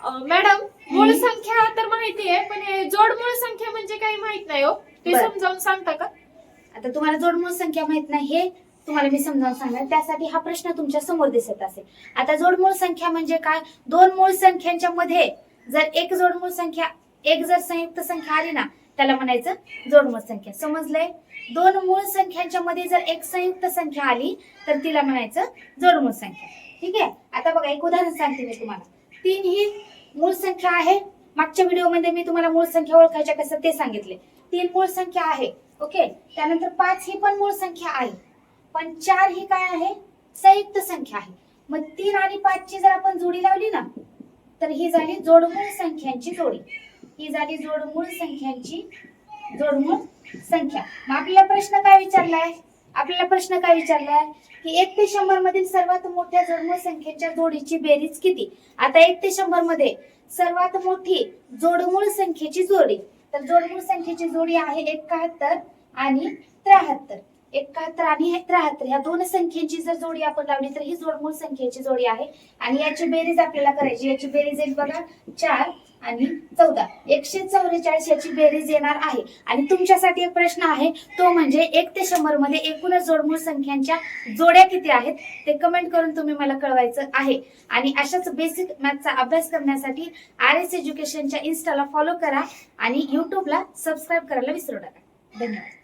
Madam मूळ संख्या तर माहिती आहे, पण हे जोडमूळ संख्या म्हणजे काही माहित नाही हो, ते बरं. समजावून सांगता का? आता तुम्हाला जोडमूळ संख्या माहित नाही हे तुम्हाला मी समजावून सांगणार, त्यासाठी हा प्रश्न तुमच्या समोर दिसत असेल. आता जोडमूळ संख्या म्हणजे काय? दोन मूळ संख्यांच्या मध्ये जर एक जोडमूळ संख्या, एक जर संयुक्त संख्या आली ना, त्याला म्हणायचं जोडमूळ संख्या. समजलंय? दोन मूळ संख्यांच्या मध्ये जर एक संयुक्त संख्या आली तर तिला म्हणायचं जोडमूळ संख्या. ठीक आहे. आता बघा एक उदाहरण सांगते मी तुम्हाला. 3 ही मूळ संख्या आहे. मागच्या व्हिडिओमध्ये मी तुम्हाला मूळ संख्या ओळखायच्या कसं ते सांगितले. 3 मूळ संख्या आहे. ओके. त्यानंतर 5 ही पण मूळ संख्या आहे, पण 4 ही काय आहे? संयुक्त संख्या आहे. मग 3 आणि 5 ची जर आपण जोडी लावली ना, तर ही झाली जोडमूळ संख्यांची जोडी. ही झाली जोडमूळ संख्यांची जोडमूळ संख्या. मग आपल्याला प्रश्न काय विचारलाय? की 1 ते 100 मधील सर्वात मोठ्या जोडमूळ संख्येच्या जोडीची बेरीज किती? आता 1 ते 100 मध्ये सर्वात मोठी जोडमूळ संख्येची जोडी, तर जोडमूळ संख्येची जोडी आहे 71 आणि 73. 71 आणि 73 या दोन संख्येची जर जोडी आपण लावली तर ही जोडमूळ संख्येची जोडी आहे. आणि याची बेरीज आपल्याला करायची. याची बेरीज येईल बघा 4 आणि 14, 144 याची बेरीज येणार आहे. आणि तुमच्यासाठी एक प्रश्न आहे, तो म्हणजे 1 ते 100 मध्ये एकूणच जोडमूळ संख्यांच्या जोड्या किती आहेत ते कमेंट करून तुम्ही मला कळवायचं आहे. आणि अशाच बेसिक मॅथचा अभ्यास करण्यासाठी RS एज्युकेशनच्या इन्स्टाला फॉलो करा आणि युट्यूबला सबस्क्राईब करायला विसरू नका. धन्यवाद.